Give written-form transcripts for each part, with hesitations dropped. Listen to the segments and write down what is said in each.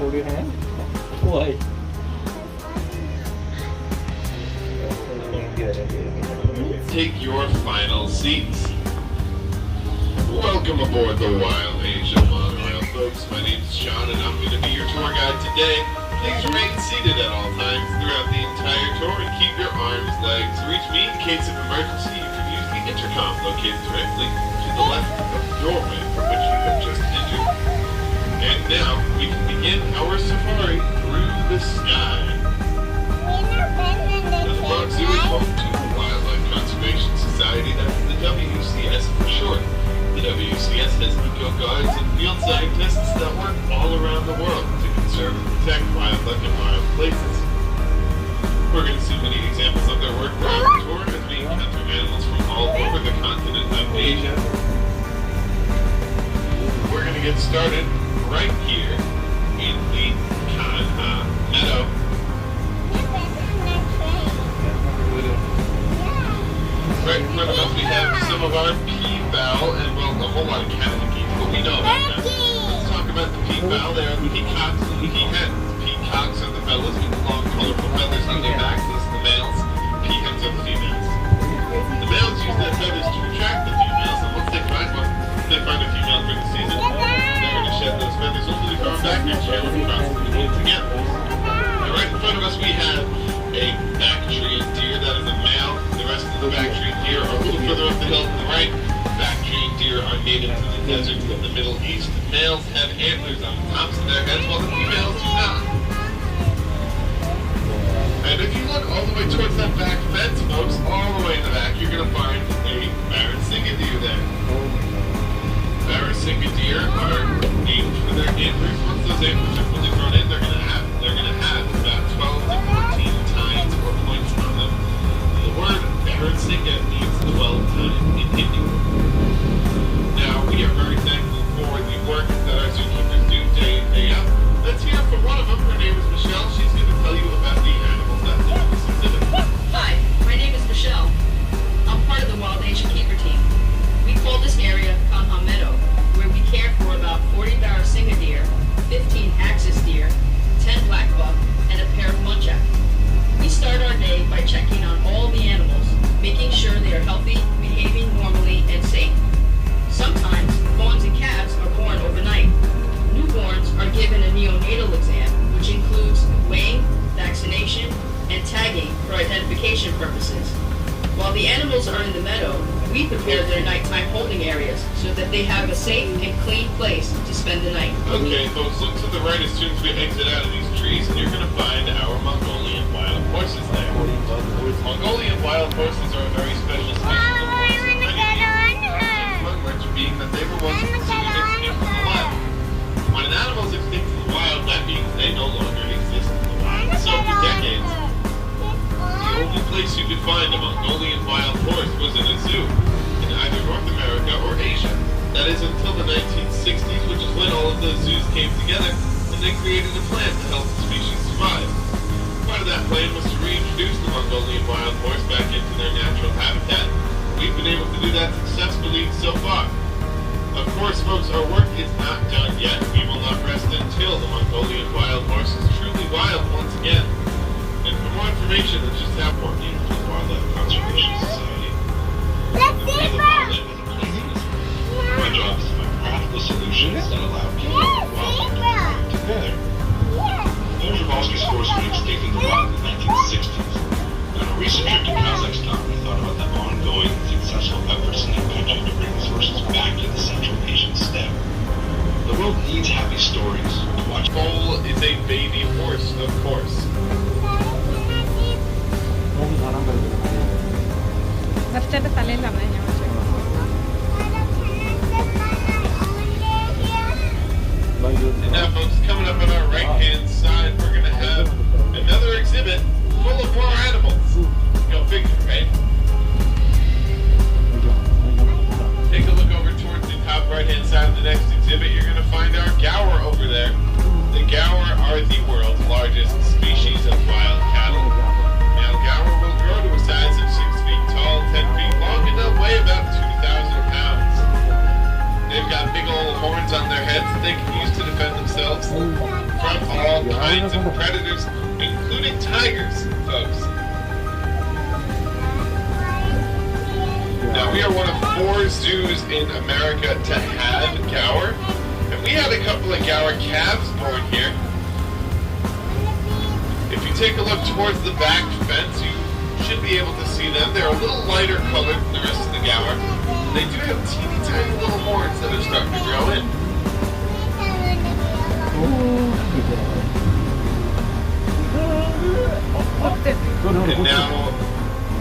hold your hand? Why? Take your final seats. Welcome aboard the Wild Asia Monorail, folks. My name is Sean, and I'm going to be your tour guide today. Please remain seated at all times throughout the entire tour and keep your arms, legs reach me. In case of emergency, you can use the intercom located directly to the left of the doorway from which you have just entered. And now, we can begin our safari through the sky. The Bronx Zoo is home to the Wildlife Conservation Society, that's the WCS for short. The WCS has eco-guards and field scientists that work all around the world to conserve and protect wildlife and wild places. We're going to see many examples of their work throughout the tour as we encounter animals from all over the continent of Asia. We're going to get started right here in the Kanha Meadow. Right in front of us we have some of our peafowl and, well, a whole lot of Canada geese, but we know about that. Let's talk about the peafowl. They are the peacocks and the peahens. Peacocks are the fellas with the long, colorful feathers on their backs. Those are the males. Peahens are the females. The males use their feathers to attract the females, and once they find one, they find a female for the season, they're going to shed those feathers onto the ground back and share them across the field together. And right in front of us we have a Bactrian deer. That is a male. The rest of the Bactrian deer are a little further up the hill to the right. Bactrian deer are native to the deserts of the Middle East. Males have antlers on the tops of their heads, while the females do not. And if you look all the way towards that back fence, folks, all the way in the back, you're going to find a Barrasinga deer there. Barrasinga deer are named for their antlers. Once those antlers are fully grown in, they're going to have about 12 to 14 tines or points on them. The word Barrasinga means dwell time in Hindi. Now, we are very thankful for the work that our zookeepers do day in, day out. Let's hear from one of them. Her name is Michelle. She's going to tell you about the animals that live in this exhibit. Hi, my name is Michelle. I'm part of the Wild Asia Keeper team. We call this area Kanha Meadow, where we care for about 40 Barrasinga deer, 15 axis deer, 10 black buck, and a pair of muntjac. We start our day by checking on all the animals, making sure they are healthy, behaving normally, and safe. Sometimes, fawns and calves are born overnight. Newborns are given a neonatal exam, which includes weighing, vaccination, and tagging for identification purposes. While the animals are in the meadow, we prepare their nighttime holding areas so that they have a safe and clean place to spend the night. Okay, folks, look to the right as soon as we exit out of these trees, and you're going to find our Mongolian wild horses there. Mongolian wild horses are a very special species of horse, and many among which being that they were once considered extinct from the wild. When an animal is extinct from the wild, that means they no longer exist in the wild. So for decades, the only place you could find a Mongolian wild horse was in a zoo in either North America or Asia. That is until the 1960s, which is when all of those zoos came together and they created a plan to help the species survive. Part of that plan was to reintroduce the Mongolian wild horse back into their natural habitat. We've been able to do that successfully so far. Of course, folks, our work is not done yet. We will not rest until the Mongolian wild horse is truly wild once again. And for more information, it's just how important to the Wildlife Conservation Society. My job is to find practical solutions that allow people and wildlife to thrive together. Most Volsky's horse went extinct in the wild in the 1960s. On a recent trip to Kazakhstan, we thought about the ongoing successful efforts in that country to bring these horses back to the Central Asian steppe. The world needs happy stories to watch. Foal is a baby horse, of course. And now, folks, coming up on our right-hand side, we're going to have another exhibit full of more animals. Go figure, right? Take a look over towards the top right-hand side of the next exhibit. You're going to find our Gower over there. The Gower are the world's largest species of wild cattle. Now, Gower will grow to a size of 6 feet tall, 10 feet long, and they'll weigh about 2,000 pounds. They've got big old horns on their heads that they can use to defend themselves from all kinds of predators, including tigers, folks. Now, we are one of 4 zoos in America to have Gower, and we had a couple of Gower calves born here. If you take a look towards the back fence, you should be able to see them. They're a little lighter colored than the rest of the Gower. They do have teeny tiny little horns that are starting to grow in. And now,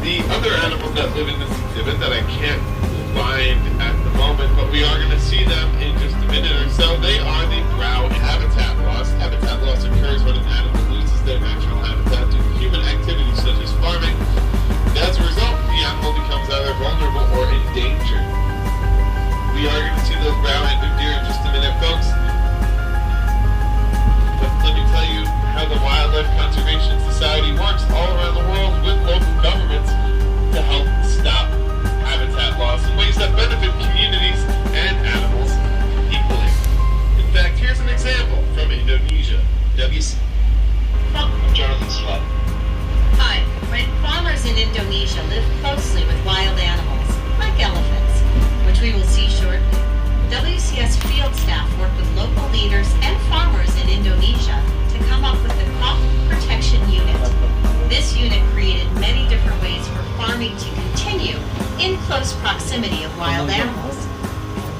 the other animals that live in this exhibit that I can't find at the moment, but we are going to see them in just a minute or so. They are the brown habitat loss. Habitat loss occurs when an animal loses their natural habitat due to human activities such as farming. And as a result, the animal becomes either vulnerable or endangered. We are going to see those brown-headed deer in just a minute, folks. But let me tell you how the Wildlife Conservation Society works all around the world with local governments to help stop habitat loss in ways that benefit communities and animals equally. In fact, here's an example from Indonesia. WC. Jonathan Slott. Hi. When farmers in Indonesia live closely with wild animals, like elephants, which we will see shortly, WCS field staff work with local leaders and farmers in Indonesia to come up with the Crop Protection Unit. This unit created many different ways for farming to continue in close proximity of wild animals.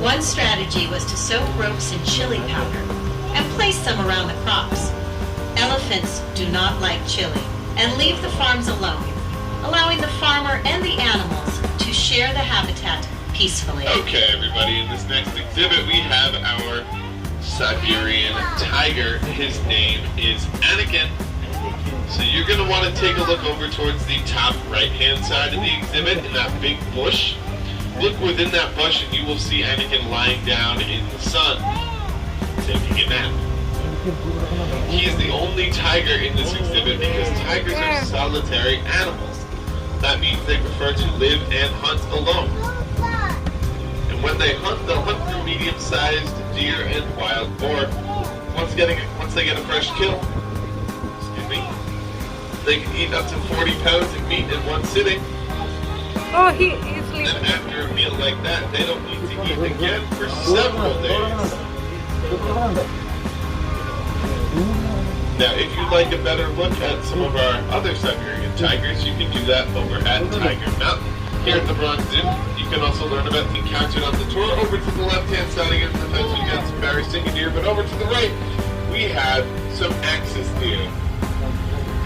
One strategy was to soak ropes in chili powder and place them around the crops. Elephants do not like chili and leave the farms alone, allowing the farmer and the animals to share the habitat peacefully. Okay, everybody, in this next exhibit we have our Siberian Tiger. His name is Anakin. So you're going to want to take a look over towards the top right-hand side of the exhibit in that big bush. Look within that bush and you will see Anakin lying down in the sun, taking a nap. He is the only tiger in this exhibit because tigers are solitary animals. That means they prefer to live and hunt alone. And when they hunt, they'll hunt through medium-sized deer and wild boar. Once they get a fresh kill, they can eat up to 40 pounds of meat in one sitting. Oh, he is sleeping. And after a meal like that, they don't need to eat again for several days. Now, if you'd like a better look at some of our other Siberian tigers, you can do that over at Tiger Mountain here at the Bronx Zoo. You can also learn about the encountered on the tour. Over to the left-hand side against the fence, we got some Barry Singing deer, but over to the right, we have some axis deer.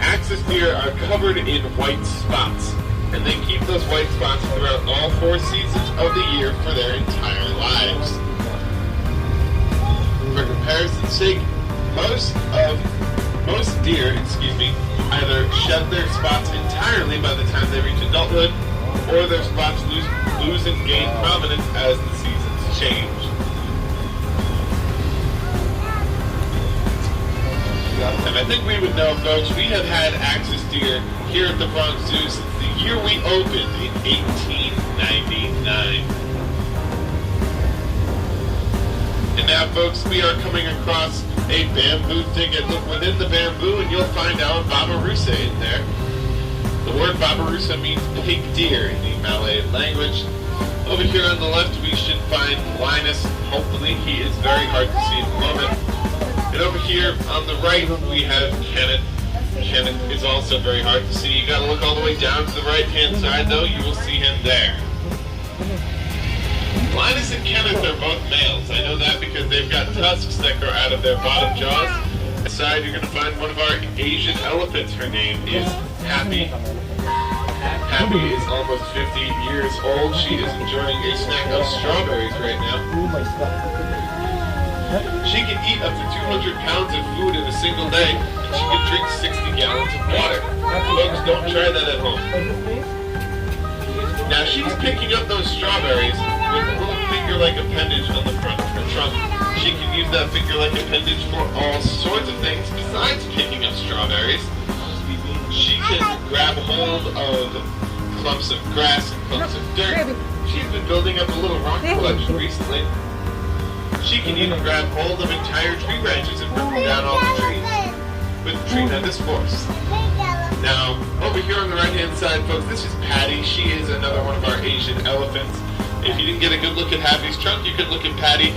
Axis deer are covered in white spots, and they keep those white spots throughout all 4 seasons of the year for their entire lives. For comparison's sake, most deer, either shed their spots entirely by the time they reach adulthood, or their spots lose and gain prominence as the seasons change. And I think we would know, folks, we have had axis deer here at the Bronx Zoo since the year we opened in 1899. And now, folks, we are coming across a bamboo thicket. Look within the bamboo and you'll find our babirusa in there. The word babirusa means pig deer in the Himalayan language. Over here on the left we should find Linus. Hopefully he is very hard to see at the moment. And over here on the right we have Kenneth. Kenneth is also very hard to see. You gotta look all the way down to the right hand side though, you will see him there. Linus and Kenneth are both males. I know that because they've got tusks that grow out of their bottom jaws. On the side you're gonna find one of our Asian elephants. Her name is Happy. Happy is almost 50 years old. She is enjoying a snack of strawberries right now. She can eat up to 200 pounds of food in a single day, and she can drink 60 gallons of water. Folks, don't try that at home. Now she's picking up those strawberries with a little finger-like appendage on the front of her trunk. She can use that finger-like appendage for all sorts of things besides picking up strawberries. She can grab hold of clumps of grass and clumps of dirt. She's been building up a little rock collection recently. She can even grab hold of entire tree branches and bring them down all the trees. with tremendous force. Now, over here on the right-hand side, folks, this is Patty. She is another one of our Asian elephants. If you didn't get a good look at Happy's trunk, you could look at Patty.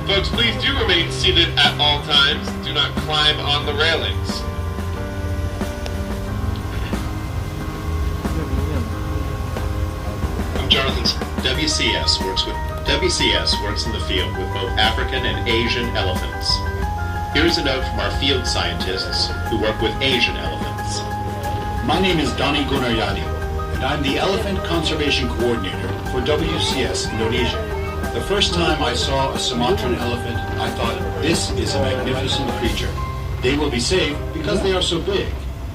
Folks, please do remain seated at all times. Do not climb on the railings. I'm Jonathan. WCS works in the field with both African and Asian elephants. Here's a note from our field scientists who work with Asian elephants. My name is Dani Gunaryadi, and I'm the Elephant Conservation Coordinator for WCS Indonesia. The first time I saw a Sumatran elephant, I thought, this is a magnificent creature. They will be safe because they are so big.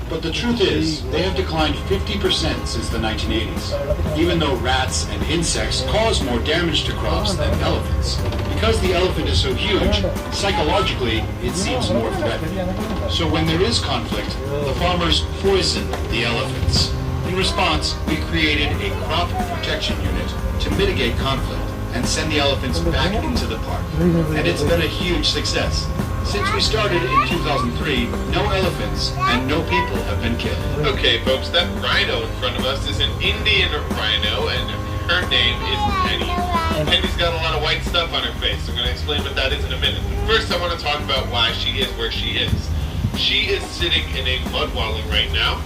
But the truth is, they have declined 50% since the 1980s, even though rats and insects cause more damage to crops than elephants. Because the elephant is so huge, psychologically, it seems more threatening. So when there is conflict, the farmers poison the elephants. In response, we created a crop protection unit to mitigate conflict and send the elephants back into the park. And it's been a huge success. Since we started in 2003, no elephants and no people have been killed. Okay, folks, that rhino in front of us is an Indian rhino, and her name is Penny. Penny's got a lot of white stuff on her face. I'm going to explain what that is in a minute. But first, I want to talk about why she is where she is. She is sitting in a mud walling right now.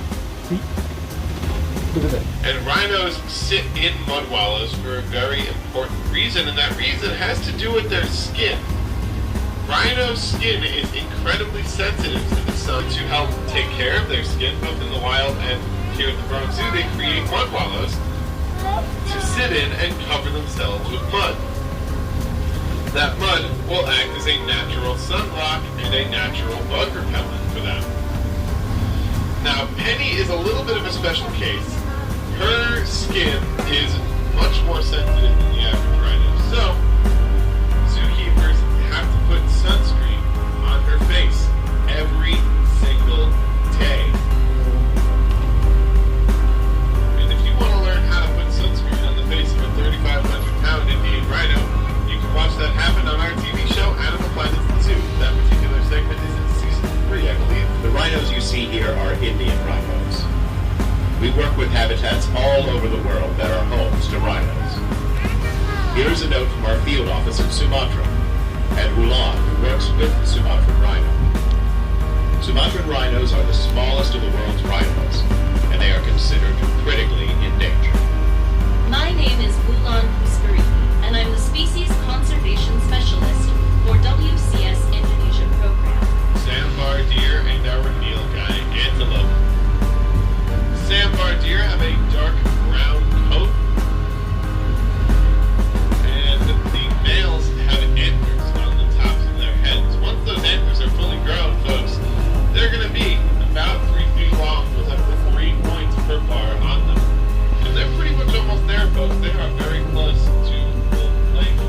And rhinos sit in mud wallows for a very important reason, and that reason has to do with their skin. Rhino's skin is incredibly sensitive to the sun. To help take care of their skin, both in the wild and here at the Bronx Zoo, they create mud wallows to sit in and cover themselves with mud. That mud will act as a natural sunblock and a natural bug repellent for them. Now, Penny is a little bit of a special case. Her skin is much more sensitive than the average rhino. So, zookeepers have to put sunscreen on her face every single day. And if you want to learn how to put sunscreen on the face of a 3,500-pound Indian rhino, you can watch that happen on our TV show, Animal Planet Zoo. That particular segment is in season 3, I believe. The rhinos you see here are Indian rhinos. We work with habitats all over the world that are homes to rhinos. Here's a note from our field office in Sumatra, Ed Ulan, who works with the Sumatran rhino. Sumatran rhinos are the smallest of the world's rhinos, and they are considered critically endangered. My name is Ulan Husperi, and I'm the Species Conservation Specialist for WCS Indonesia program. Sambar Deer and our nilgai antelope. Sambar Deer have a dark brown coat, and the males have antlers on the tops of their heads. Once those antlers are fully grown, folks, they're going to be about 3 feet long with up to 3 points per bar on them. And they're pretty much almost there, folks. They are very close to full length.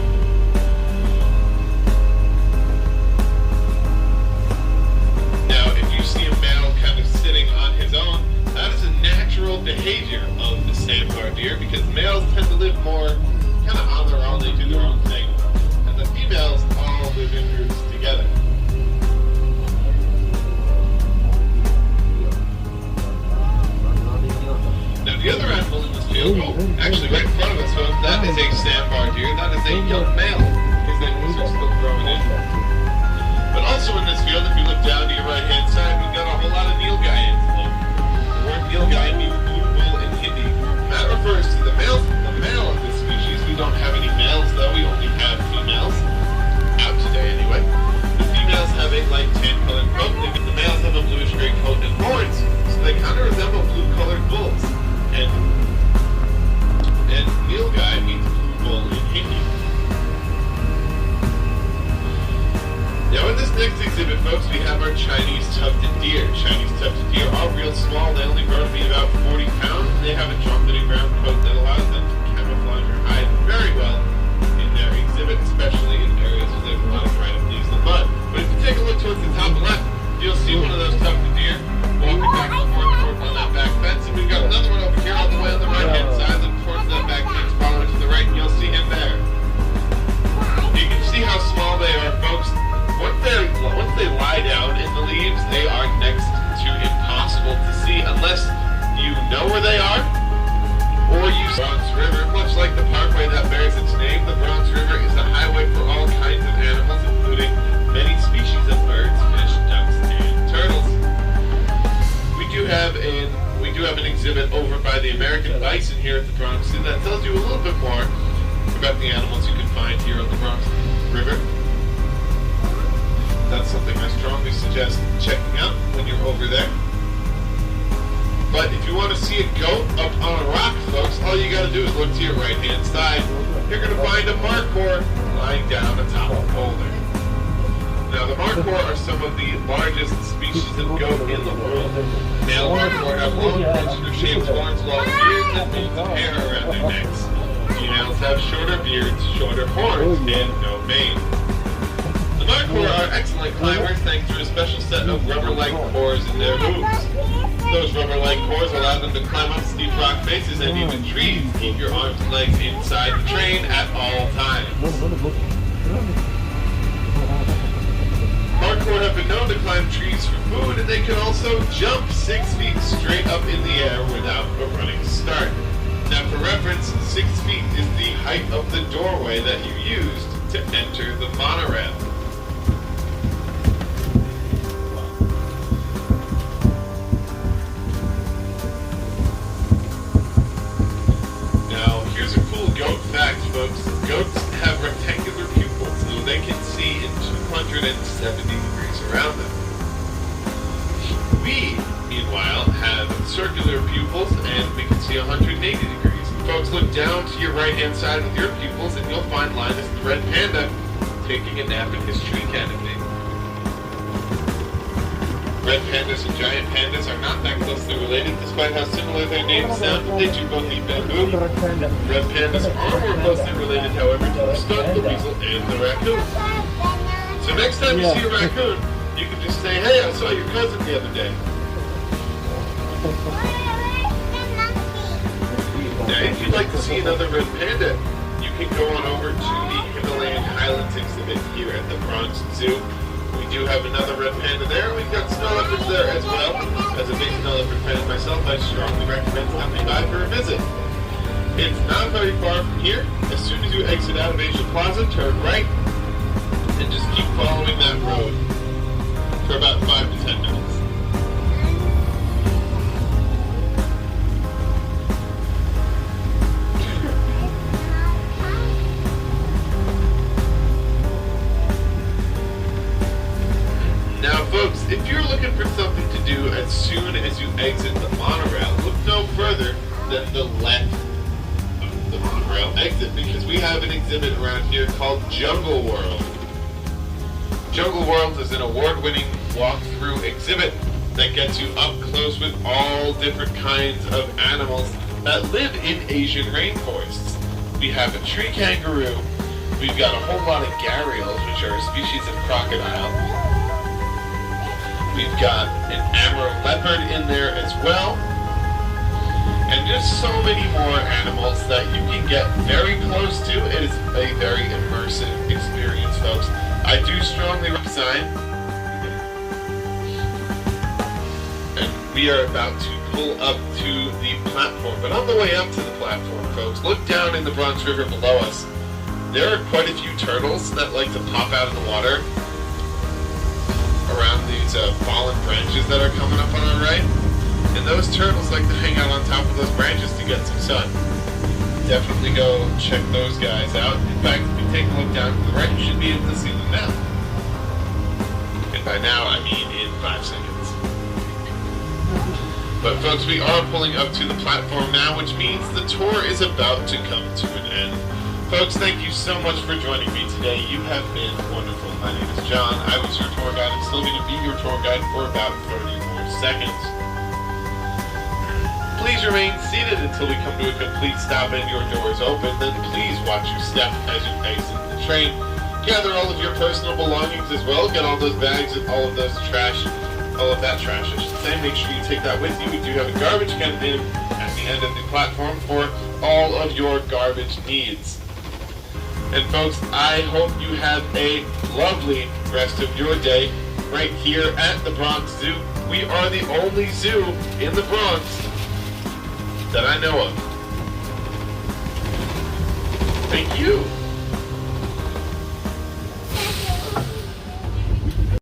Now, if you see a male kind of sitting on his own, that is a natural behavior of the Sambar deer because males tend to live more kind of on their own. They do their own thing. And the females all live in groups together. Now, the other animal in this field, actually right in front of us, folks, that is a Sambar deer. That is a young male. His antlers are still growing in. But also in this field, if you look down to your right-hand side, we've got a whole lot of nilgai antelope. The word nilgai means blue bull in Hindi. That refers to the male of this species. We don't have any males, though. We only have females. Out today, anyway. The females have a light tan-colored coat. The males have a bluish-gray coat and horns. So they kind of resemble blue-colored bulls. And nilgai means blue bull in Hindi. Now in this next exhibit, folks, we have our Chinese tufted deer. Chinese tufted deer are real small. They only grow to be about 40 pounds. They have a trumpeted brown coat that allows them to camouflage or hide very well in their exhibit, especially in areas where there's a lot of rhino leaves and mud. But if you take a look towards the top left, you'll see one of those tufted deer walking back and forth on that back fence. And we've got another one over here all the way on the right-hand side, looking towards that back fence, following to the right, and you'll see him there. You can see how small they are, folks. Once they lie down in the leaves, they are where they are, or use Bronx River. Much like the parkway that bears its name, the Bronx River is a highway for all kinds of animals, including many species of birds, fish, ducks, and turtles. We do have an exhibit over by the American bison here at the Bronx Zoo that tells you a little bit more about the animals you can find here on the Bronx River. That's something I strongly suggest checking out when you're over there. But if you want to see a goat up on a rock, folks, all you got to do is look to your right-hand side. You're going to find a markhor lying down atop a boulder. Now, the markhor are some of the largest species of goat in the world. Male markhor have long, pencil-shaped horns, long beards, and bands of hair around their necks. Females have shorter beards, shorter horns, and no mane. The markhor are excellent climbers thanks to a special set of rubber-like cores in their hooves. Those rubber-like cores allow them to climb up steep rock faces and even trees. Keep your arms and legs inside the train at all times. Markhor have been known to climb trees for food, and they can also jump 6 feet straight up in the air without a running start. Now, for reference, 6 feet is the height of the doorway that you used to enter the monorail. Now, here's a cool goat fact, folks. Goats have rectangular pupils, so they can see in 270 degrees around them. We, meanwhile, have circular pupils, and we can see 180 degrees. Folks, look down to your right-hand side with your pupils, and you'll find Linus the red panda taking a nap in his tree canopy. Red pandas and giant pandas are not that closely related, despite how similar their names sound. They do both eat bamboo. Red pandas are more closely related, however, to the skunk, the weasel, and the raccoon. So next time you see a raccoon, you can just say, "Hey, I saw your cousin the other day." Now, if you'd like to see another red panda, you can go on over to the Himalayan Highlands exhibit here at the Bronx Zoo. We do have another red panda there. We've got snow leopards there as well. As a big snow leopard fan myself, I strongly recommend stopping by for a visit. It's not very far from here. As soon as you exit out of Asia Plaza, turn right, and just keep following that road for about 5 to 10 minutes. Now, folks, if you're looking for something to do as soon as you exit the monorail, look no further than the left of the monorail exit, because we have an exhibit around here called Jungle World. Jungle World is an award-winning walk-through exhibit that gets you up close with all different kinds of animals that live in Asian rainforests. We have a tree kangaroo, we've got a whole lot of gharials, which are a species of crocodile. We've got an Amur leopard in there as well. And just so many more animals that you can get very close to. It is a very immersive experience, folks. I do strongly recommend. And we are about to pull up to the platform. But on the way up to the platform, folks, look down in the Bronx River below us. There are quite a few turtles that like to pop out of the water around these fallen branches that are coming up on our right. And those turtles like to hang out on top of those branches to get some sun. Definitely go check those guys out. In fact, if you take a look down to the right, you should be able to see them now. And by now, I mean in 5 seconds. But folks, we are pulling up to the platform now, which means the tour is about to come to an end. Folks, thank you so much for joining me today. You have been wonderful. My name is John. I was your tour guide. I'm still going to be your tour guide for about 30 more seconds. Please remain seated until we come to a complete stop and your doors open. Then please watch your step as you exit the train. Gather all of your personal belongings as well. Get all those bags and all of those trash, all of that trash, I should say. Make sure you take that with you. We do have a garbage can at the end of the platform for all of your garbage needs. And folks, I hope you have a lovely rest of your day right here at the Bronx Zoo. We are the only zoo in the Bronx that I know of. Thank you.